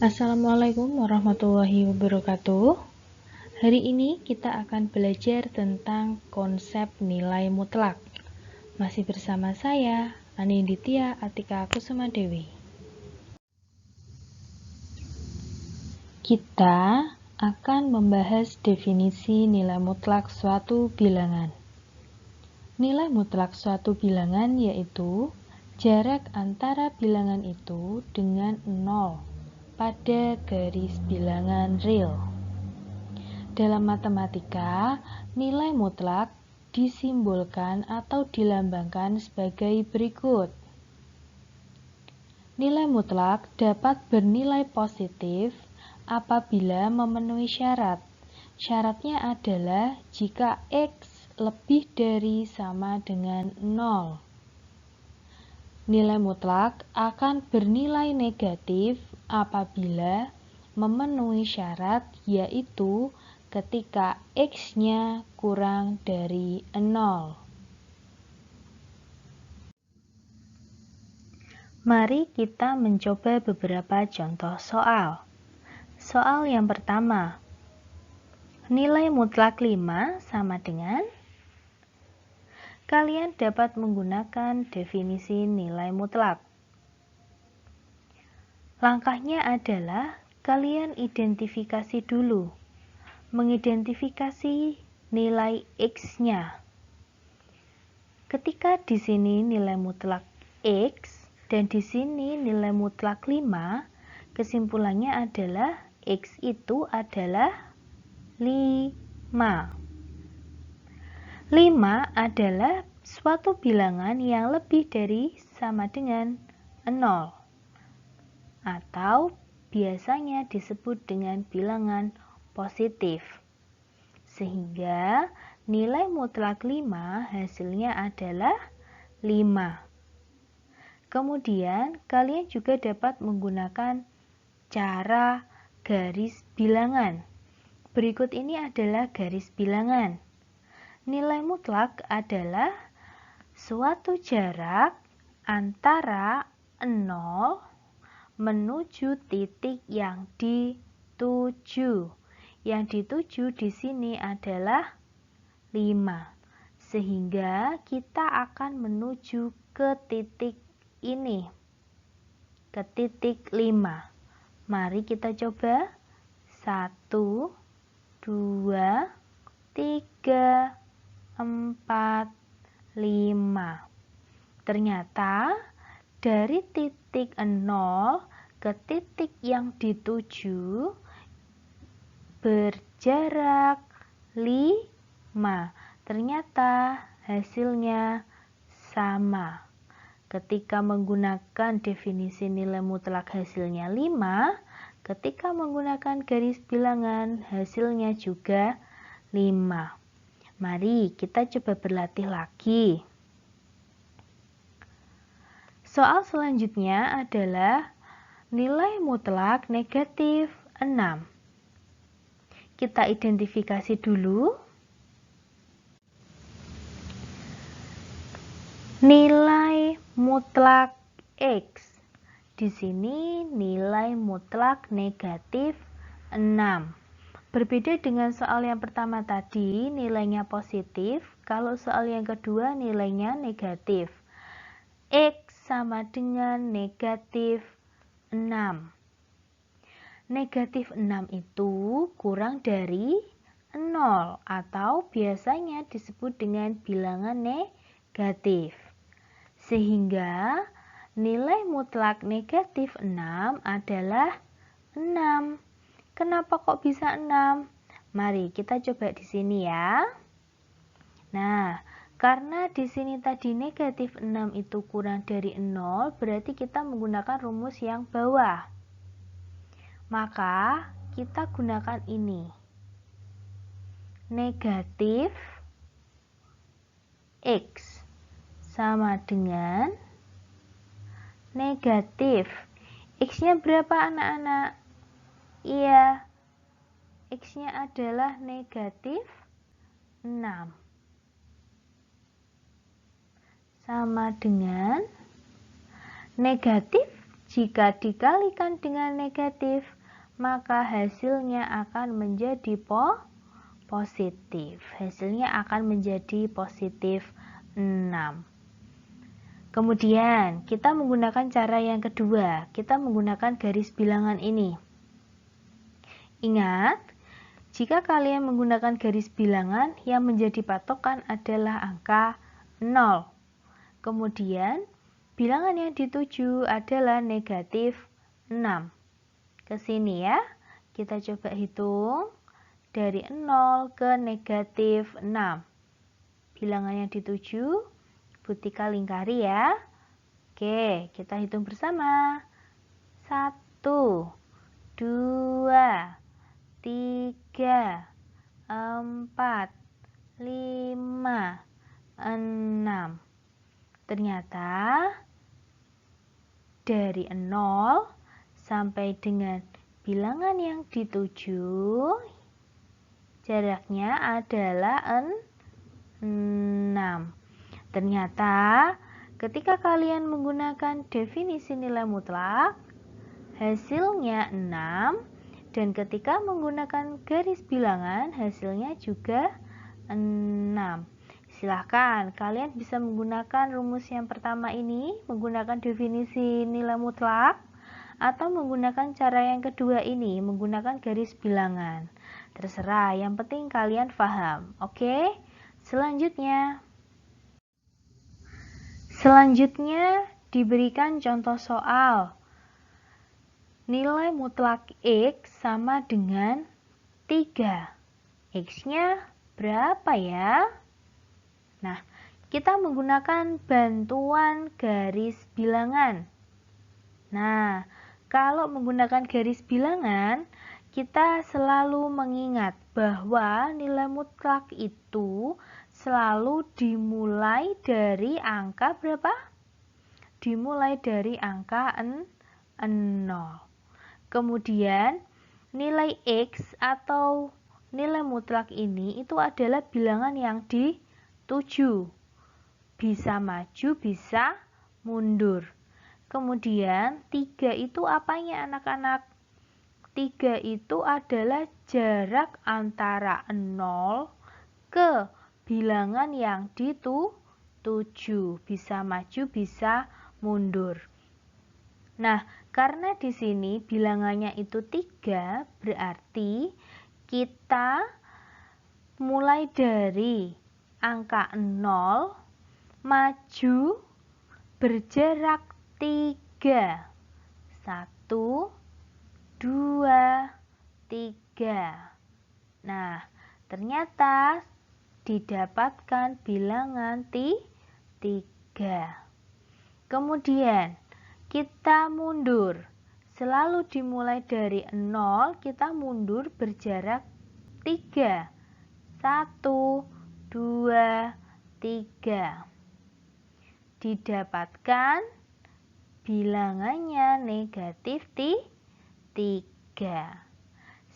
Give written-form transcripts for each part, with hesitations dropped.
Assalamualaikum warahmatullahi wabarakatuh. Hari ini kita akan belajar tentang konsep nilai mutlak. Masih bersama saya, Aninditya Atika Kusuma Dewi. Kita akan membahas definisi nilai mutlak suatu bilangan. Nilai mutlak suatu bilangan yaitu jarak antara bilangan itu dengan 0 pada garis bilangan real. Dalam matematika, nilai mutlak disimbolkan atau dilambangkan sebagai berikut. Nilai mutlak dapat bernilai positif apabila memenuhi syarat. Syaratnya adalah jika X lebih dari sama dengan 0. Nilai mutlak akan bernilai negatif apabila memenuhi syarat, yaitu ketika X-nya kurang dari 0. Mari kita mencoba beberapa contoh soal. Soal yang pertama, nilai mutlak 5 sama dengan. Kalian dapat menggunakan definisi nilai mutlak. Langkahnya adalah kalian identifikasi dulu. Mengidentifikasi nilai X-nya. Ketika di sini nilai mutlak X dan di sini nilai mutlak 5, kesimpulannya adalah X itu adalah 5. 5 adalah suatu bilangan yang lebih dari sama dengan 0 atau biasanya disebut dengan bilangan positif. Sehingga nilai mutlak 5 hasilnya adalah 5. Kemudian kalian juga dapat menggunakan cara garis bilangan. Berikut ini adalah garis bilangan. Nilai mutlak adalah suatu jarak antara 0 menuju titik yang dituju. Yang dituju di sini adalah 5. Sehingga kita akan menuju ke titik ini. Ke titik 5. Mari kita coba. 1, 2, 3, 4, 5. Ternyata dari titik 0 ke titik yang dituju berjarak 5. Ternyata hasilnya sama. Ketika menggunakan definisi nilai mutlak hasilnya 5, ketika menggunakan garis bilangan hasilnya juga 5. Mari kita coba berlatih lagi. Soal selanjutnya adalah nilai mutlak negatif 6. Kita identifikasi dulu. Nilai mutlak X. Di sini nilai mutlak negatif 6. Berbeda dengan soal yang pertama tadi, nilainya positif. Kalau soal yang kedua, nilainya negatif. X sama dengan negatif 6. Negatif 6 itu kurang dari 0 atau biasanya disebut dengan bilangan negatif. Sehingga nilai mutlak negatif 6 adalah 6. Kenapa kok bisa 6? Mari kita coba di sini ya. Nah, karena di sini tadi negatif 6 itu kurang dari 0, berarti kita menggunakan rumus yang bawah. Maka kita gunakan ini. Negatif X sama dengan negatif. X-nya berapa anak-anak? Iya, X-nya adalah negatif 6. Sama dengan negatif Jika dikalikan dengan negatif, maka hasilnya akan menjadi positif. Hasilnya akan menjadi positif 6. Kemudian kita menggunakan cara yang kedua. Kita menggunakan garis bilangan ini. Ingat, jika kalian menggunakan garis bilangan, yang menjadi patokan adalah angka 0. Kemudian, bilangan yang dituju adalah negatif 6. Ke sini ya, kita coba hitung dari 0 ke negatif 6. Bilangan yang dituju, Butika lingkari ya. Oke, kita hitung bersama. 1, 2, 3, 4, 5, 6. Ternyata dari 0 sampai dengan bilangan yang dituju, jaraknya adalah 6. Ternyata ketika kalian menggunakan definisi nilai mutlak, hasilnya 6, dan ketika menggunakan garis bilangan, hasilnya juga 6. Silahkan kalian bisa menggunakan rumus yang pertama ini, menggunakan definisi nilai mutlak, atau menggunakan cara yang kedua ini, menggunakan garis bilangan. Terserah, yang penting kalian paham. Oke? Selanjutnya diberikan contoh soal. Nilai mutlak X sama dengan 3. X-nya berapa ya? Nah, kita menggunakan bantuan garis bilangan. Nah, kalau menggunakan garis bilangan, kita selalu mengingat bahwa nilai mutlak itu selalu dimulai dari angka berapa? Dimulai dari angka 0. Kemudian nilai X atau nilai mutlak ini itu adalah bilangan yang dituju. Bisa maju, bisa mundur. Kemudian 3 itu apanya anak-anak? 3 itu adalah jarak antara 0 ke bilangan yang dituju, bisa maju, bisa mundur. Nah, karena di sini bilangannya itu 3, berarti kita mulai dari angka 0, maju, berjarak 3. 1, 2, 3. Nah, ternyata didapatkan bilangan 3. Kemudian kita mundur. Selalu dimulai dari 0, kita mundur berjarak 3. 1, 2, 3. Didapatkan bilangannya negatif 3.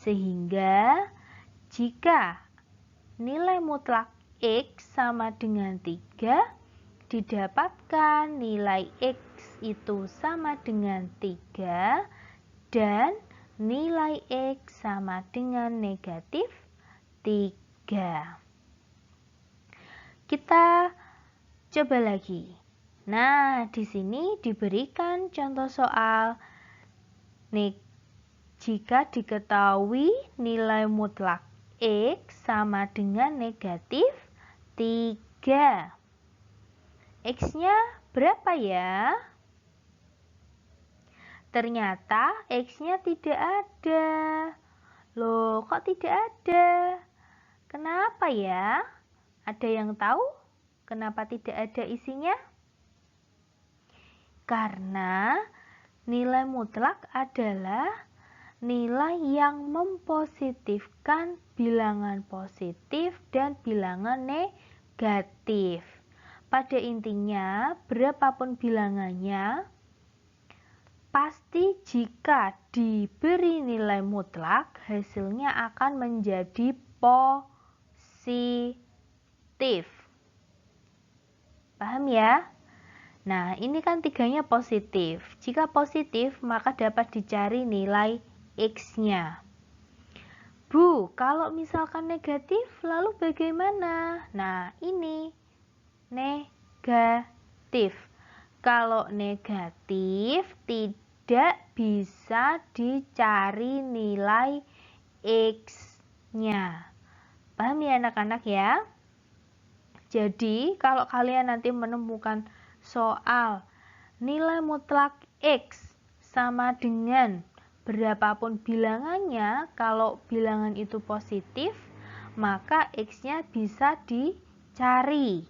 Sehingga jika nilai mutlak X sama dengan 3, didapatkan nilai X itu sama dengan 3 dan nilai X sama dengan negatif 3. Kita coba lagi. Nah, di sini diberikan contoh soal jika diketahui nilai mutlak X sama dengan negatif 3. X-nya berapa ya? Ternyata X-nya tidak ada. Loh, kok tidak ada? Kenapa ya? Ada yang tahu kenapa tidak ada isinya? Karena nilai mutlak adalah nilai yang mempositifkan bilangan positif dan bilangan negatif. Pada intinya, berapapun bilangannya, pasti jika diberi nilai mutlak, hasilnya akan menjadi positif. Paham ya? Nah, ini kan 3-nya positif. Jika positif, maka dapat dicari nilai X-nya. Bu, kalau misalkan negatif, lalu bagaimana? Nah, ini negatif. Kalau negatif, tidak bisa dicari nilai X-nya. Paham ya anak-anak ya? Jadi, kalau kalian nanti menemukan soal nilai mutlak X sama dengan berapapun bilangannya, kalau bilangan itu positif, maka X-nya bisa dicari.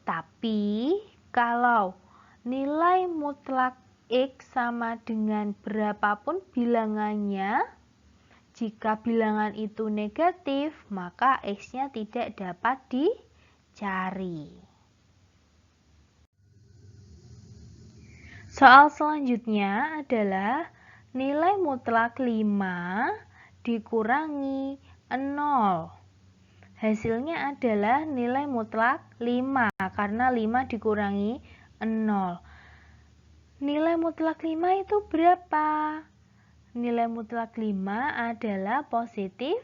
Tapi, kalau nilai mutlak X sama dengan berapapun bilangannya, jika bilangan itu negatif, maka X-nya tidak dapat dicari. Soal selanjutnya adalah nilai mutlak 5 dikurangi 0. Hasilnya adalah nilai mutlak 5 karena 5 dikurangi 0. Nilai mutlak 5 itu berapa? Nilai mutlak 5 adalah positif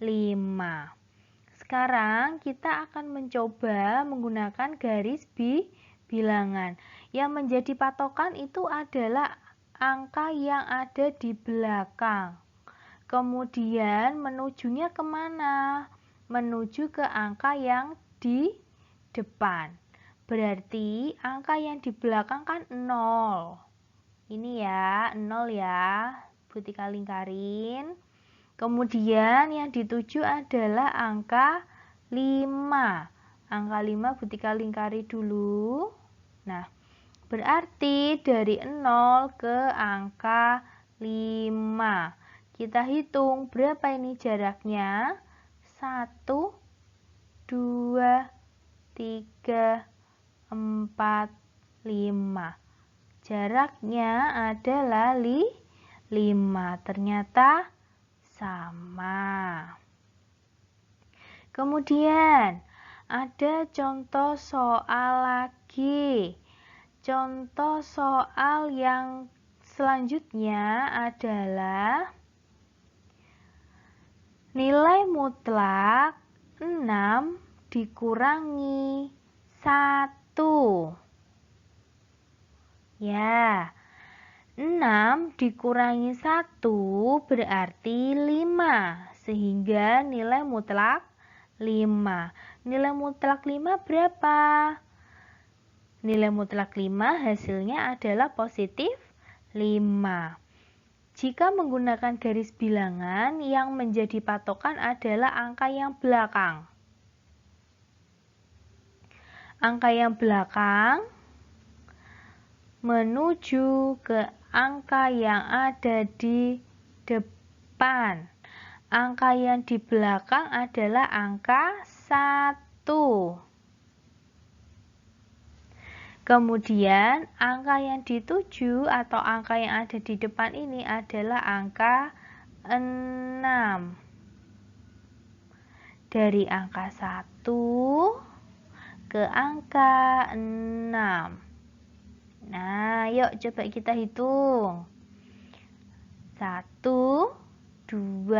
5. Sekarang kita akan mencoba menggunakan garis bilangan. Yang menjadi patokan itu adalah angka yang ada di belakang. Kemudian menujunya kemana? Menuju ke angka yang di depan. Berarti angka yang di belakang kan 0. Ini ya, 0 ya. Bu Tika lingkarin. Kemudian yang dituju adalah angka 5. Angka 5 Bu Tika lingkari dulu. Nah, berarti dari 0 ke angka 5. Kita hitung berapa ini jaraknya? 1, 2, 3, 4, 5. Jaraknya adalah 5. Ternyata sama. Kemudian ada contoh soal lagi. Contoh soal yang selanjutnya adalah nilai mutlak 6 dikurangi 1. Ya, 6 dikurangi 1 berarti 5, sehingga nilai mutlak 5. Nilai mutlak 5 berapa? Nilai mutlak 5 hasilnya adalah positif 5. Jika menggunakan garis bilangan, yang menjadi patokan adalah angka yang belakang. Angka yang belakang menuju ke angka yang ada di depan. Angka yang di belakang adalah angka 1. Kemudian angka yang dituju atau angka yang ada di depan ini adalah angka 6. Dari angka 1 ke angka 6. Nah, yuk coba kita hitung. 1, 2,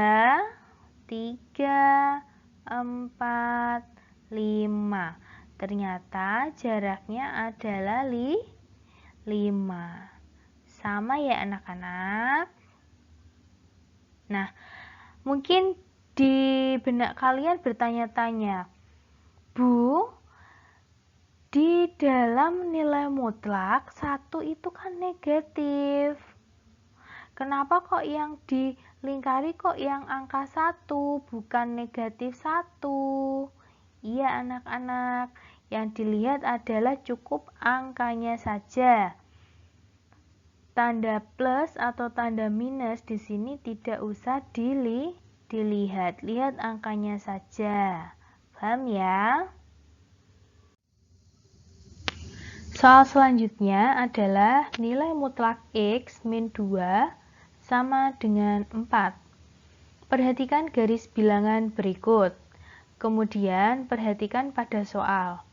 3, 4, 5. Ternyata jaraknya adalah 5. Sama ya anak-anak? Nah, mungkin di benak kalian bertanya-tanya, Bu, di dalam nilai mutlak 1 itu kan negatif. Kenapa kok yang dilingkari kok yang angka 1 bukan negatif 1? Iya anak-anak, yang dilihat adalah cukup angkanya saja. Tanda plus atau tanda minus di sini tidak usah dilihat. Lihat angkanya saja. Paham ya? Soal selanjutnya adalah nilai mutlak X min 2 sama dengan 4. Perhatikan garis bilangan berikut. Kemudian perhatikan pada soal.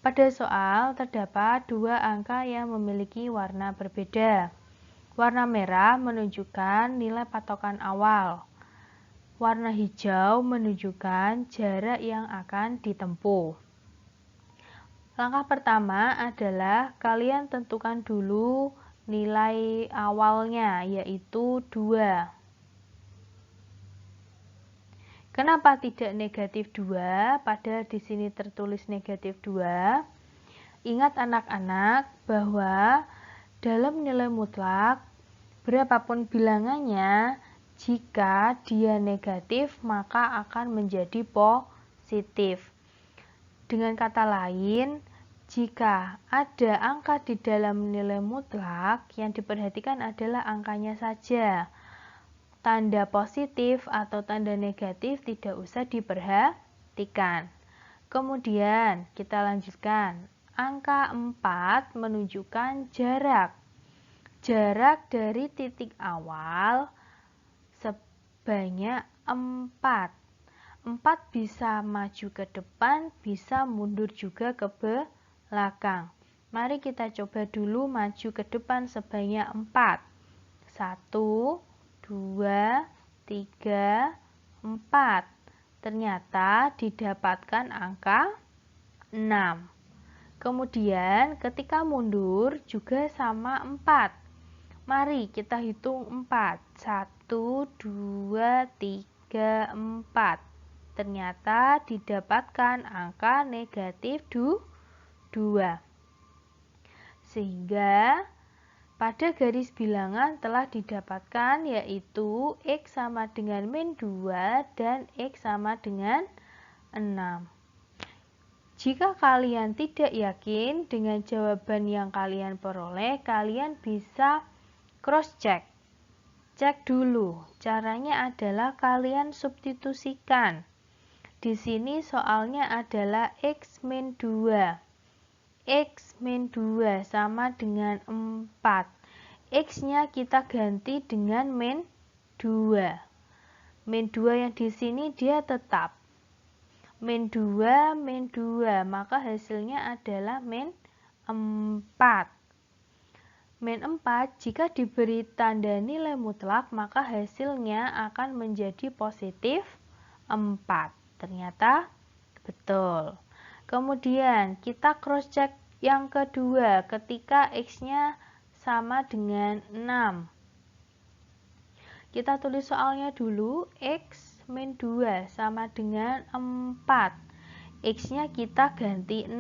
Pada soal terdapat dua angka yang memiliki warna berbeda. Warna merah menunjukkan nilai patokan awal. Warna hijau menunjukkan jarak yang akan ditempuh. Langkah pertama adalah kalian tentukan dulu nilai awalnya, yaitu 2. Kenapa tidak negatif 2? Padahal di sini tertulis negatif 2. Ingat anak-anak bahwa dalam nilai mutlak, berapapun bilangannya, jika dia negatif maka akan menjadi positif. Dengan kata lain, jika ada angka di dalam nilai mutlak, yang diperhatikan adalah angkanya saja. Tanda positif atau tanda negatif tidak usah diperhatikan. Kemudian kita lanjutkan. Angka 4 menunjukkan jarak. Jarak dari titik awal sebanyak 4. 4 bisa maju ke depan, bisa mundur juga ke belakang. Mari kita coba dulu maju ke depan sebanyak 4. 1, 2, 3, 4. Ternyata didapatkan angka 6. Kemudian ketika mundur juga sama 4. Mari kita hitung 4. 1, 2, 3, 4. Ternyata didapatkan angka negatif 2. Sehingga pada garis bilangan telah didapatkan yaitu X sama dengan min 2 dan X sama dengan 6. Jika kalian tidak yakin dengan jawaban yang kalian peroleh, kalian bisa cross-check. Cek dulu. Caranya adalah kalian substitusikan. Di sini soalnya adalah X min 2. X min 2 sama dengan 4. X-nya kita ganti dengan min 2. Min 2 yang di sini dia tetap. Min 2, min 2, maka hasilnya adalah min 4. Min 4 jika diberi tanda nilai mutlak, maka hasilnya akan menjadi positif 4. Ternyata betul. Kemudian kita cross check yang kedua ketika X-nya sama dengan 6. Kita tulis soalnya dulu. X min 2 sama dengan 4. X-nya kita ganti 6.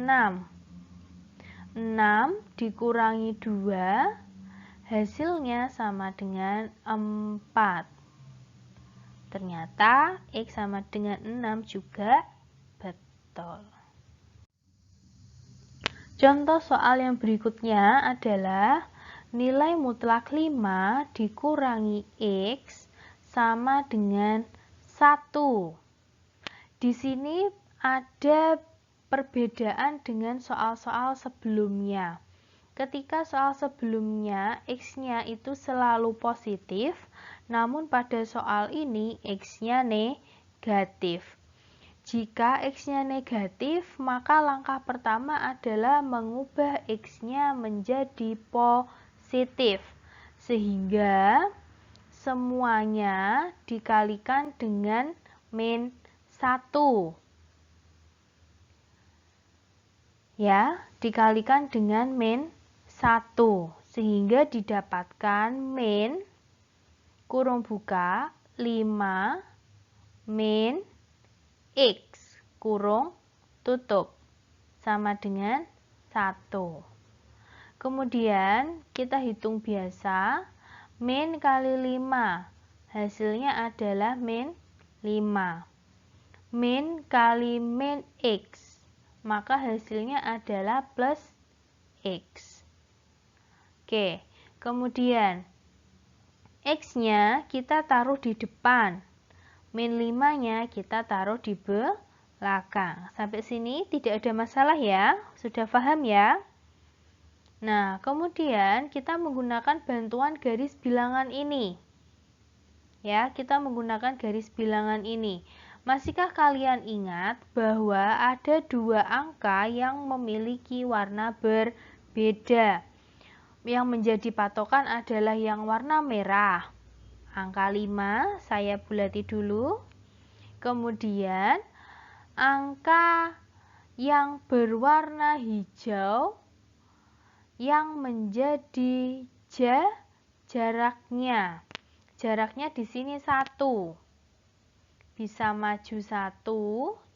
6 dikurangi 2, hasilnya sama dengan 4. Ternyata X sama dengan 6 juga betul. Contoh soal yang berikutnya adalah nilai mutlak 5 dikurangi X sama dengan 1. Di sini ada perbedaan dengan soal-soal sebelumnya. Ketika soal sebelumnya X-nya itu selalu positif, namun pada soal ini X-nya negatif. Jika X-nya negatif, maka langkah pertama adalah mengubah X-nya menjadi positif. Sehingga semuanya dikalikan dengan min 1. Ya, dikalikan dengan min 1. Sehingga didapatkan min kurung buka 5 min X kurung tutup sama dengan 1. Kemudian kita hitung biasa. Min kali 5 hasilnya adalah min 5. Min kali min X, maka hasilnya adalah plus X. Oke, kemudian X-nya kita taruh di depan. Min 5-nya kita taruh di belakang. Sampai sini tidak ada masalah ya? Sudah paham ya? Nah, kemudian kita menggunakan bantuan garis bilangan ini. Ya, kita menggunakan garis bilangan ini. Masihkah kalian ingat bahwa ada dua angka yang memiliki warna berbeda? Yang menjadi patokan adalah yang warna merah. Angka 5 saya bulati dulu. Kemudian angka yang berwarna hijau yang menjadi jaraknya. Jaraknya di sini 1. Bisa maju 1,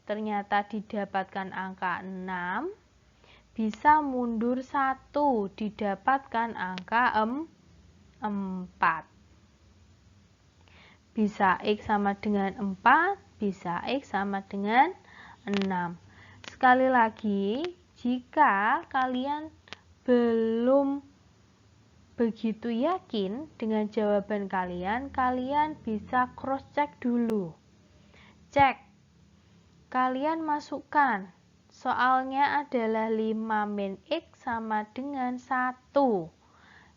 ternyata didapatkan angka 6. Bisa mundur 1, didapatkan angka 4. Bisa X sama dengan 4, bisa X sama dengan 6. Sekali lagi, jika kalian belum begitu yakin dengan jawaban kalian, kalian bisa cross check dulu. Cek, kalian masukkan, soalnya adalah 5 min X sama dengan 1.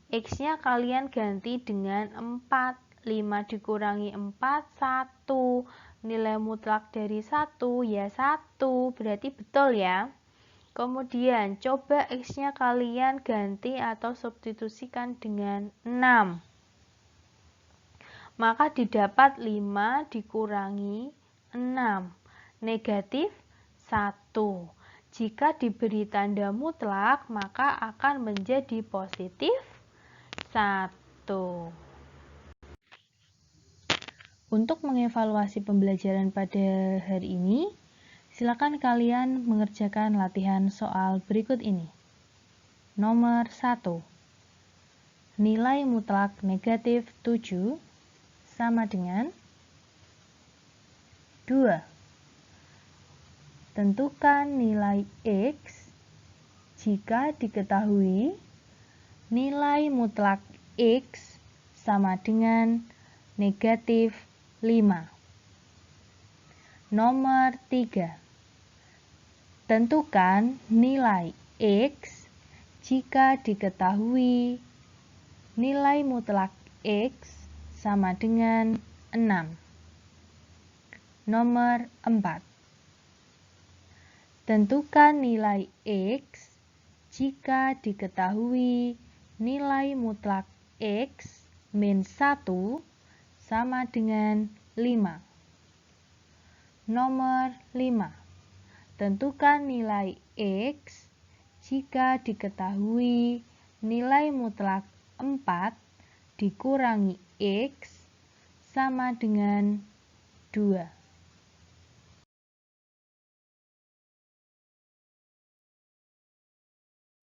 X-nya kalian ganti dengan 4. 5 dikurangi 4, 1. Nilai mutlak dari 1 ya 1, berarti betul ya. Kemudian coba X-nya kalian ganti atau substitusikan dengan 6. Maka didapat 5 dikurangi 6, negatif 1. Jika diberi tanda mutlak, maka akan menjadi positif 1. Untuk mengevaluasi pembelajaran pada hari ini, silakan kalian mengerjakan latihan soal berikut ini. Nomor 1. Nilai mutlak negatif 7 sama dengan 2. Tentukan nilai X jika diketahui nilai mutlak X sama dengan negatif 5. Nomor 3. Tentukan nilai X jika diketahui nilai mutlak X sama dengan 6. Nomor 4. Tentukan nilai X jika diketahui nilai mutlak X min 1 sama dengan 5. Nomor 5. Tentukan nilai X jika diketahui nilai mutlak 4 dikurangi X sama dengan 2.